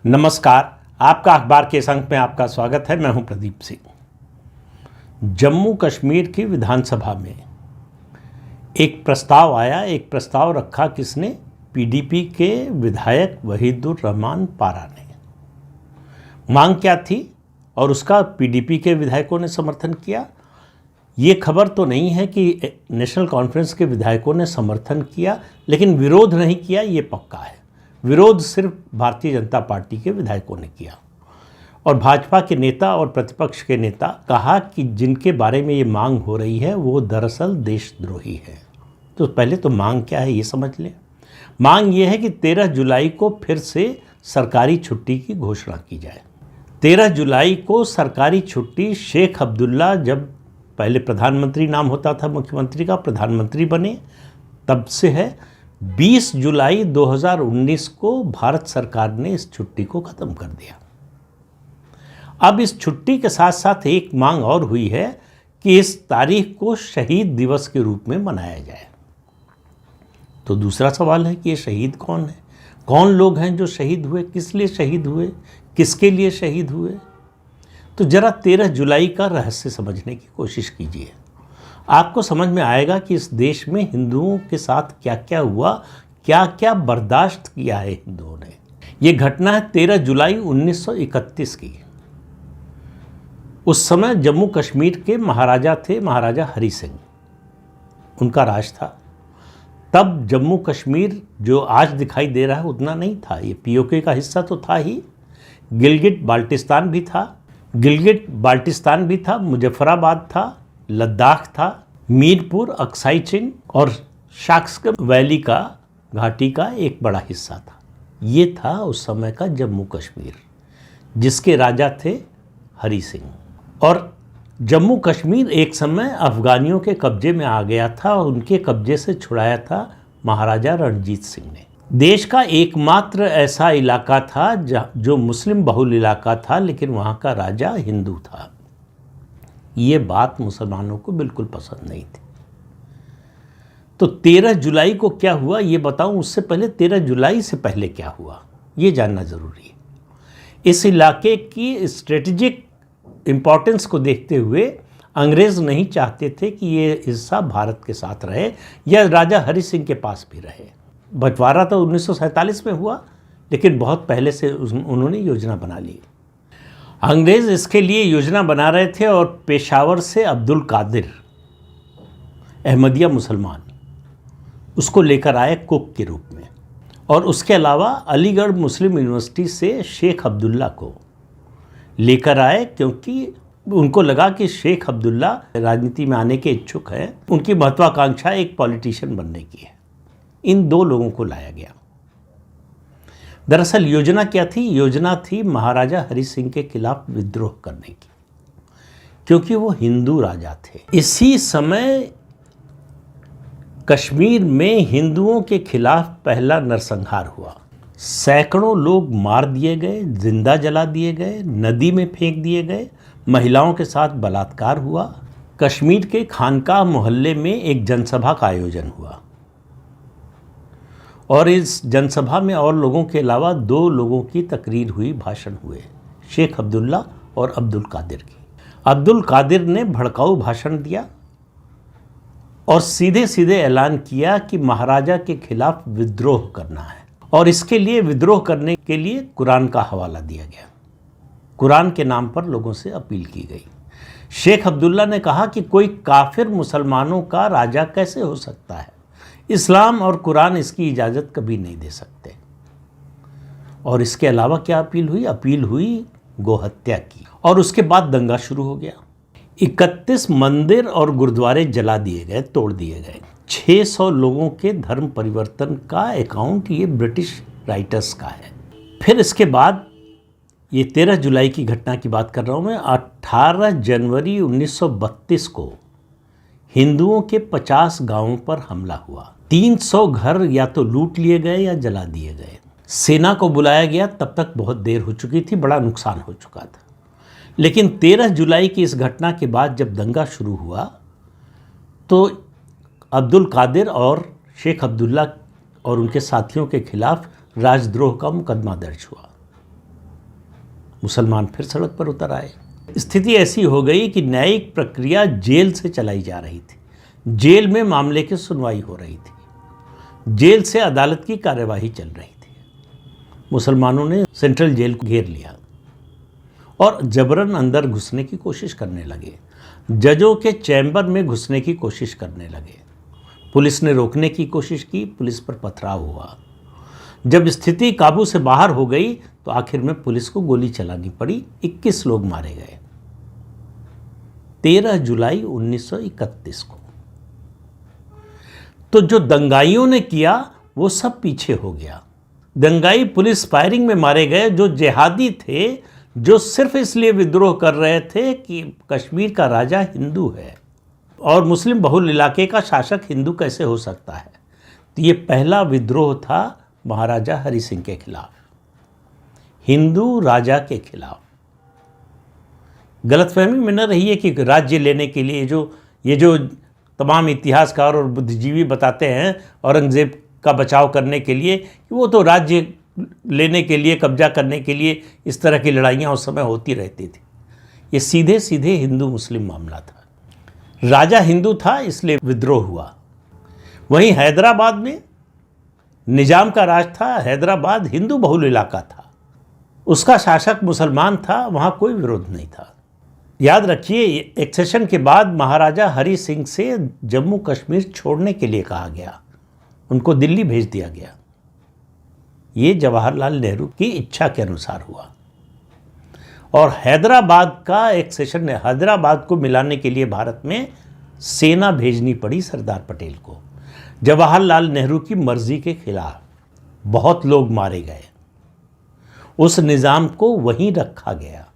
नमस्कार। आपका अखबार के इस अंक में आपका स्वागत है। मैं हूं प्रदीप सिंह। जम्मू कश्मीर की विधानसभा में एक प्रस्ताव आया। एक प्रस्ताव रखा किसने? पीडीपी के विधायक वहीदुर रहमान पारा ने। मांग क्या थी और उसका पीडीपी के विधायकों ने समर्थन किया? ये खबर तो नहीं है कि नेशनल कॉन्फ्रेंस के विधायकों ने समर्थन किया, लेकिन विरोध नहीं किया, ये पक्का है। विरोध सिर्फ भारतीय जनता पार्टी के विधायकों ने किया। और भाजपा के नेता और प्रतिपक्ष के नेता कहा कि जिनके बारे में ये मांग हो रही है वो दरअसल देशद्रोही है। तो पहले तो मांग क्या है ये समझ लें। मांग ये है कि 13 जुलाई को फिर से सरकारी छुट्टी की घोषणा की जाए। 13 जुलाई को सरकारी छुट्टी शेख अब्दुल्ला, जब पहले प्रधानमंत्री नाम होता था मुख्यमंत्री का, प्रधानमंत्री बने तब से है। 20 जुलाई 2019 को भारत सरकार ने इस छुट्टी को ख़त्म कर दिया। अब इस छुट्टी के साथ साथ एक मांग और हुई है कि इस तारीख को शहीद दिवस के रूप में मनाया जाए। तो दूसरा सवाल है कि ये शहीद कौन है? कौन लोग हैं जो शहीद हुए? किस लिए शहीद हुए? किसके लिए शहीद हुए? तो ज़रा 13 जुलाई का रहस्य समझने की कोशिश कीजिए। आपको समझ में आएगा कि इस देश में हिंदुओं के साथ क्या क्या हुआ, क्या क्या बर्दाश्त किया है हिंदुओं ने। ये घटना है 13 जुलाई 1931 की। उस समय जम्मू कश्मीर के महाराजा थे, महाराजा हरि सिंह, उनका राज था। तब जम्मू कश्मीर जो आज दिखाई दे रहा है उतना नहीं था। ये पीओके का हिस्सा तो था ही, गिलगिट बाल्टिस्तान भी था, मुजफ्फराबाद था, लद्दाख था, मीरपुर, अक्साई चिन और शाक्स वैली का घाटी का एक बड़ा हिस्सा था। ये था उस समय का जम्मू कश्मीर, जिसके राजा थे हरि सिंह। और जम्मू कश्मीर एक समय अफगानियों के कब्जे में आ गया था। उनके कब्जे से छुड़ाया था महाराजा रणजीत सिंह ने। देश का एकमात्र ऐसा इलाका था जो मुस्लिम बहुल इलाका था, लेकिन वहाँ का राजा हिंदू था। ये बात मुसलमानों को बिल्कुल पसंद नहीं थी। तो 13 जुलाई को क्या हुआ ये बताऊं, उससे पहले 13 जुलाई से पहले क्या हुआ ये जानना ज़रूरी है। इस इलाके की स्ट्रेटेजिक इम्पोर्टेंस को देखते हुए अंग्रेज़ नहीं चाहते थे कि ये हिस्सा भारत के साथ रहे या राजा हरि सिंह के पास भी रहे। बंटवारा तो 1947 में हुआ, लेकिन बहुत पहले से उन्होंने योजना बना ली। अंग्रेज़ इसके लिए योजना बना रहे थे और पेशावर से अब्दुल कादिर, अहमदिया मुसलमान, उसको लेकर आए कुक के रूप में। और उसके अलावा अलीगढ़ मुस्लिम यूनिवर्सिटी से शेख अब्दुल्ला को लेकर आए, क्योंकि उनको लगा कि शेख अब्दुल्ला राजनीति में आने के इच्छुक हैं। उनकी महत्वाकांक्षा एक पॉलिटिशियन बनने की है। इन दो लोगों को लाया गया। दरअसल योजना क्या थी? योजना थी महाराजा हरि सिंह के खिलाफ विद्रोह करने की, क्योंकि वो हिंदू राजा थे। इसी समय कश्मीर में हिंदुओं के खिलाफ पहला नरसंहार हुआ। सैकड़ों लोग मार दिए गए, जिंदा जला दिए गए, नदी में फेंक दिए गए, महिलाओं के साथ बलात्कार हुआ। कश्मीर के खानकाह मोहल्ले में एक जनसभा का आयोजन हुआ और इस जनसभा में और लोगों के अलावा 2 लोगों की तकरीर हुई, भाषण हुए, शेख अब्दुल्ला और अब्दुल कादिर की। अब्दुल कादिर ने भड़काऊ भाषण दिया और सीधे सीधे ऐलान किया कि महाराजा के खिलाफ विद्रोह करना है, और इसके लिए विद्रोह करने के लिए कुरान का हवाला दिया गया। कुरान के नाम पर लोगों से अपील की गई। शेख अब्दुल्ला ने कहा कि कोई काफिर मुसलमानों का राजा कैसे हो सकता है? इस्लाम और कुरान इसकी इजाज़त कभी नहीं दे सकते। और इसके अलावा क्या अपील हुई? अपील हुई गोहत्या की। और उसके बाद दंगा शुरू हो गया। 31 मंदिर और गुरुद्वारे जला दिए गए, तोड़ दिए गए। 600 लोगों के धर्म परिवर्तन का अकाउंट ये ब्रिटिश राइटर्स का है। फिर इसके बाद ये 13 जुलाई की घटना की बात कर रहा हूँ मैं। 18 जनवरी 1932 को हिंदुओं के 50 गांवों पर हमला हुआ। 300 घर या तो लूट लिए गए या जला दिए गए। सेना को बुलाया गया, तब तक बहुत देर हो चुकी थी, बड़ा नुकसान हो चुका था। लेकिन 13 जुलाई की इस घटना के बाद जब दंगा शुरू हुआ तो अब्दुल कादिर और शेख अब्दुल्ला और उनके साथियों के खिलाफ राजद्रोह का मुकदमा दर्ज हुआ। मुसलमान फिर सड़क पर उतर आए। स्थिति ऐसी हो गई कि न्यायिक प्रक्रिया जेल से चलाई जा रही थी, जेल में मामले की सुनवाई हो रही थी, जेल से अदालत की कार्यवाही चल रही थी। मुसलमानों ने सेंट्रल जेल को घेर लिया और जबरन अंदर घुसने की कोशिश करने लगे, जजों के चैम्बर में घुसने की कोशिश करने लगे। पुलिस ने रोकने की कोशिश की, पुलिस पर पथराव हुआ। जब स्थिति काबू से बाहर हो गई तो आखिर में पुलिस को गोली चलानी पड़ी, 21 लोग मारे गए 13 जुलाई 1931 को। तो जो दंगाइयों ने किया वो सब पीछे हो गया। दंगाई पुलिस फायरिंग में मारे गए जो जिहादी थे, जो सिर्फ इसलिए विद्रोह कर रहे थे कि कश्मीर का राजा हिंदू है और मुस्लिम बहुल इलाके का शासक हिंदू कैसे हो सकता है। तो ये पहला विद्रोह था महाराजा हरि सिंह के खिलाफ, हिंदू राजा के खिलाफ। गलतफहमी में न रहिए कि राज्य लेने के लिए ये जो तमाम इतिहासकार और बुद्धिजीवी बताते हैं औरंगज़ेब का बचाव करने के लिए कि वो तो राज्य लेने के लिए, कब्जा करने के लिए इस तरह की लड़ाइयाँ उस समय होती रहती थी। ये सीधे सीधे हिंदू मुस्लिम मामला था। राजा हिंदू था इसलिए विद्रोह हुआ। वहीं हैदराबाद में निजाम का राज था, हैदराबाद हिंदू बहुल इलाका था, उसका शासक मुसलमान था, वहाँ कोई विरोध नहीं था। याद रखिए, एक्सेशन के बाद महाराजा हरि सिंह से जम्मू कश्मीर छोड़ने के लिए कहा गया, उनको दिल्ली भेज दिया गया। ये जवाहरलाल नेहरू की इच्छा के अनुसार हुआ और हैदराबाद का एक्सेशन, हैदराबाद को मिलाने के लिए भारत में सेना भेजनी पड़ी सरदार पटेल को, जवाहरलाल नेहरू की मर्जी के खिलाफ। बहुत लोग मारे गए, उस निज़ाम को वहीं रखा गया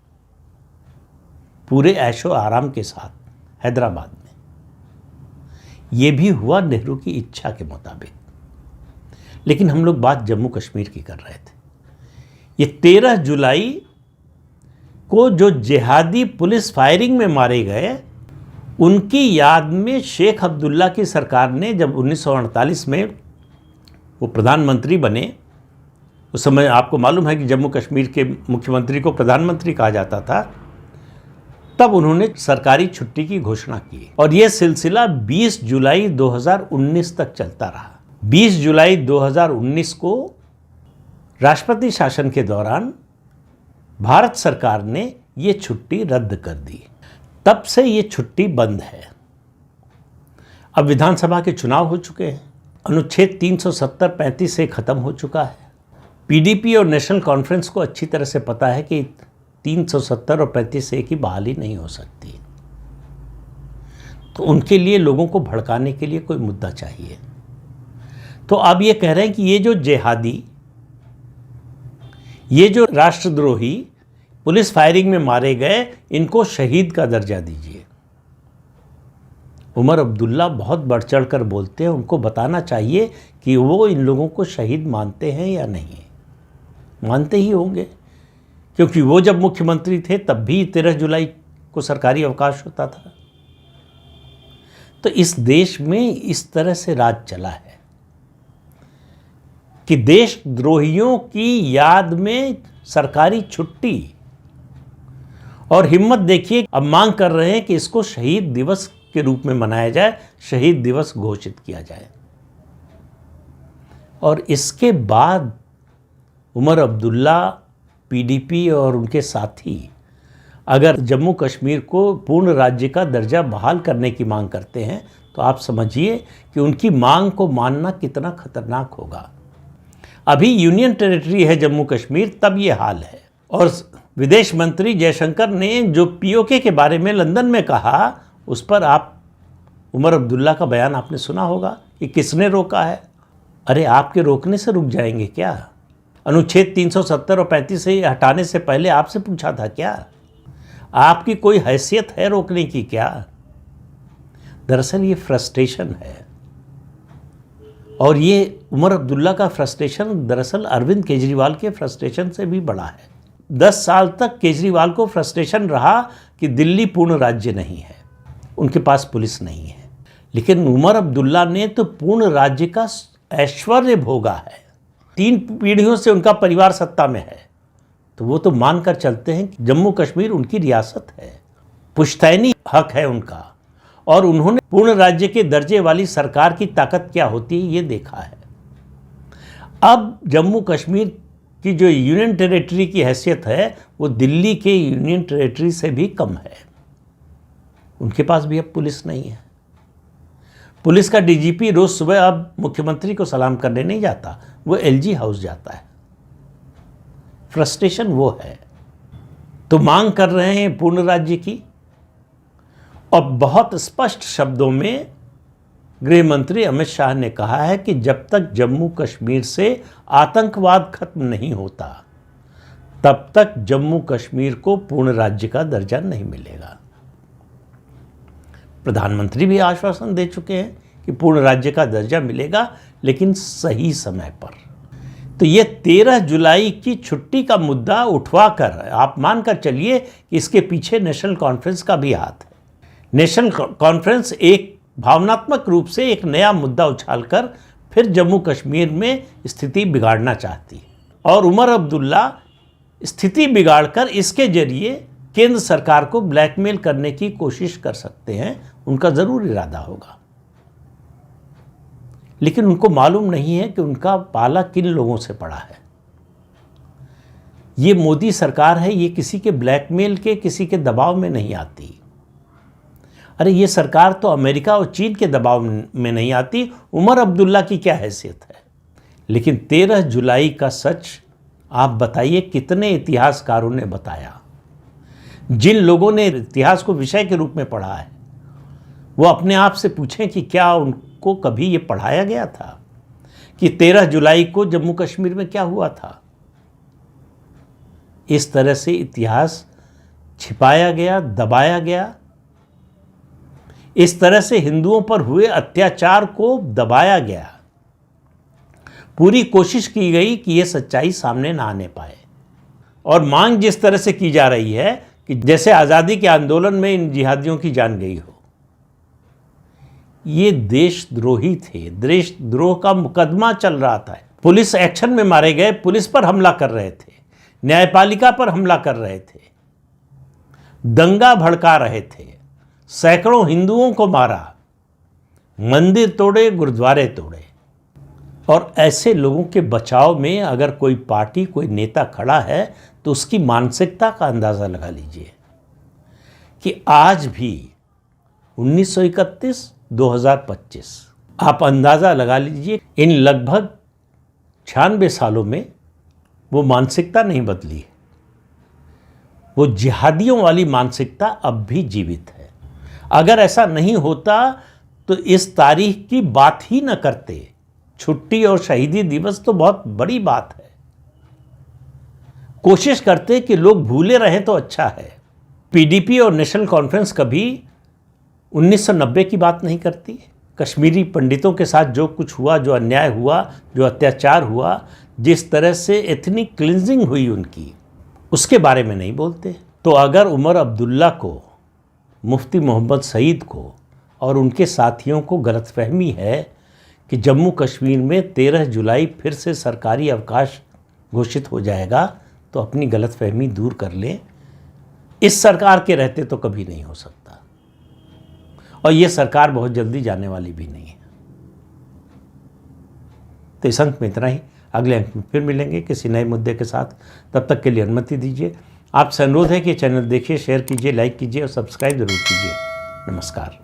पूरे ऐशो आराम के साथ हैदराबाद में। ये भी हुआ नेहरू की इच्छा के मुताबिक। लेकिन हम लोग बात जम्मू कश्मीर की कर रहे थे। ये 13 जुलाई को जो जिहादी पुलिस फायरिंग में मारे गए, उनकी याद में शेख अब्दुल्ला की सरकार ने, जब 1948 में वो प्रधानमंत्री बने, उस समय आपको मालूम है कि जम्मू कश्मीर के मुख्यमंत्री को प्रधानमंत्री कहा जाता था, तब उन्होंने सरकारी छुट्टी की घोषणा की और यह सिलसिला 20 जुलाई 2019 तक चलता रहा। 20 जुलाई 2019 को राष्ट्रपति शासन के दौरान भारत सरकार ने ये छुट्टी रद्द कर दी। तब से ये छुट्टी बंद है। अब विधानसभा के चुनाव हो चुके हैं, अनुच्छेद 370-35 से ख़त्म हो चुका है। पीडीपी और नेशनल कॉन्फ्रेंस को अच्छी तरह से पता है कि 370 और 35A की बहाली नहीं हो सकती, तो उनके लिए लोगों को भड़काने के लिए कोई मुद्दा चाहिए। तो अब ये कह रहे हैं कि ये जो जिहादी, ये जो राष्ट्रद्रोही पुलिस फायरिंग में मारे गए, इनको शहीद का दर्जा दीजिए। उमर अब्दुल्ला बहुत बढ़ चढ़ कर बोलते हैं, उनको बताना चाहिए कि वो इन लोगों को शहीद मानते हैं या नहीं। मानते ही होंगे, क्योंकि वो जब मुख्यमंत्री थे तब भी 13 जुलाई को सरकारी अवकाश होता था। तो इस देश में इस तरह से राज चला है कि देशद्रोहियों की याद में सरकारी छुट्टी, और हिम्मत देखिए, अब मांग कर रहे हैं कि इसको शहीद दिवस के रूप में मनाया जाए, शहीद दिवस घोषित किया जाए। और इसके बाद उमर अब्दुल्ला, पीडीपी और उनके साथी अगर जम्मू कश्मीर को पूर्ण राज्य का दर्जा बहाल करने की मांग करते हैं, तो आप समझिए कि उनकी मांग को मानना कितना खतरनाक होगा। अभी यूनियन टेरिटरी है जम्मू कश्मीर, तब ये हाल है। और विदेश मंत्री जयशंकर ने जो पीओके के बारे में लंदन में कहा, उस पर आप उमर अब्दुल्ला का बयान आपने सुना होगा कि किसने रोका है। अरे आपके रोकने से रुक जाएंगे क्या? अनुच्छेद 370 और 35 से हटाने से पहले आपसे पूछा था क्या? आपकी कोई हैसियत है रोकने की क्या? दरअसल ये फ्रस्ट्रेशन है, और ये उमर अब्दुल्ला का फ्रस्ट्रेशन दरअसल अरविंद केजरीवाल के फ्रस्ट्रेशन से भी बड़ा है। 10 साल तक केजरीवाल को फ्रस्ट्रेशन रहा कि दिल्ली पूर्ण राज्य नहीं है, उनके पास पुलिस नहीं है। लेकिन उमर अब्दुल्ला ने तो पूर्ण राज्य का ऐश्वर्य भोगा है, 3 पीढ़ियों से उनका परिवार सत्ता में है, तो वो तो मानकर चलते हैं कि जम्मू कश्मीर उनकी रियासत है, पुश्तैनी हक है उनका, और उन्होंने पूर्ण राज्य के दर्जे वाली सरकार की ताकत क्या होती है ये देखा है। अब जम्मू कश्मीर की जो यूनियन टेरिटरी की हैसियत है वो दिल्ली के यूनियन टेरिटरी से भी कम है। उनके पास भी अब पुलिस नहीं है। पुलिस का डीजीपी रोज सुबह अब मुख्यमंत्री को सलाम करने नहीं जाता, वो एलजी हाउस जाता है। फ्रस्ट्रेशन वो है। तो मांग कर रहे हैं पूर्ण राज्य की, और बहुत स्पष्ट शब्दों में गृह मंत्री अमित शाह ने कहा है कि जब तक जम्मू कश्मीर से आतंकवाद खत्म नहीं होता तब तक जम्मू कश्मीर को पूर्ण राज्य का दर्जा नहीं मिलेगा। प्रधानमंत्री भी आश्वासन दे चुके हैं कि पूर्ण राज्य का दर्जा मिलेगा, लेकिन सही समय पर। तो ये 13 जुलाई की छुट्टी का मुद्दा उठवाकर आप मानकर चलिए कि इसके पीछे नेशनल कॉन्फ्रेंस का भी हाथ है। नेशनल कॉन्फ्रेंस एक भावनात्मक रूप से एक नया मुद्दा उछालकर फिर जम्मू कश्मीर में स्थिति बिगाड़ना चाहती है, और उमर अब्दुल्ला स्थिति बिगाड़कर इसके जरिए केंद्र सरकार को ब्लैकमेल करने की कोशिश कर सकते हैं। उनका जरूर इरादा होगा, लेकिन उनको मालूम नहीं है कि उनका पाला किन लोगों से पड़ा है। ये मोदी सरकार है, ये किसी के ब्लैकमेल के, किसी के दबाव में नहीं आती। अरे ये सरकार तो अमेरिका और चीन के दबाव में नहीं आती। उमर अब्दुल्ला की क्या हैसियत है। लेकिन 13 जुलाई का सच आप बताइए कितने इतिहासकारों ने बताया। जिन लोगों ने इतिहास को विषय के रूप में पढ़ा है वो अपने आप से पूछें कि क्या उनको कभी ये पढ़ाया गया था कि 13 जुलाई को जम्मू कश्मीर में क्या हुआ था। इस तरह से इतिहास छिपाया गया, दबाया गया। इस तरह से हिंदुओं पर हुए अत्याचार को दबाया गया। पूरी कोशिश की गई कि यह सच्चाई सामने ना आने पाए, और मांग जिस तरह से की जा रही है कि जैसे आज़ादी के आंदोलन में इन जिहादियों की जान गई हो। ये देशद्रोही थे, देशद्रोह का मुकदमा चल रहा था। पुलिस एक्शन में मारे गए, पुलिस पर हमला कर रहे थे, न्यायपालिका पर हमला कर रहे थे, दंगा भड़का रहे थे, सैकड़ों हिंदुओं को मारा, मंदिर तोड़े, गुरुद्वारे तोड़े। और ऐसे लोगों के बचाव में अगर कोई पार्टी, कोई नेता खड़ा है तो उसकी मानसिकता का अंदाज़ा लगा लीजिए कि आज भी 1931, 2025, आप अंदाज़ा लगा लीजिए इन लगभग 96 सालों में वो मानसिकता नहीं बदली है। वो जिहादियों वाली मानसिकता अब भी जीवित है। अगर ऐसा नहीं होता तो इस तारीख की बात ही न करते। छुट्टी और शहीदी दिवस तो बहुत बड़ी बात है। कोशिश करते कि लोग भूले रहें तो अच्छा है। पीडीपी और नेशनल कॉन्फ्रेंस कभी 1990 की बात नहीं करती। कश्मीरी पंडितों के साथ जो कुछ हुआ, जो अन्याय हुआ, जो अत्याचार हुआ, जिस तरह से एथनिक क्लिंजिंग हुई उनकी, उसके बारे में नहीं बोलते। तो अगर उमर अब्दुल्ला को, मुफ्ती मोहम्मद सईद को और उनके साथियों को गलतफहमी है कि जम्मू कश्मीर में 13 जुलाई फिर से सरकारी अवकाश घोषित हो जाएगा, तो अपनी गलतफहमी दूर कर लें। इस सरकार के रहते तो कभी नहीं हो सकता, और ये सरकार बहुत जल्दी जाने वाली भी नहीं है। तो इस अंक में इतना ही। अगले अंक में फिर मिलेंगे किसी नए मुद्दे के साथ। तब तक के लिए अनुमति दीजिए। आपसे अनुरोध है कि चैनल देखिए, शेयर कीजिए, लाइक कीजिए और सब्सक्राइब जरूर कीजिए। नमस्कार।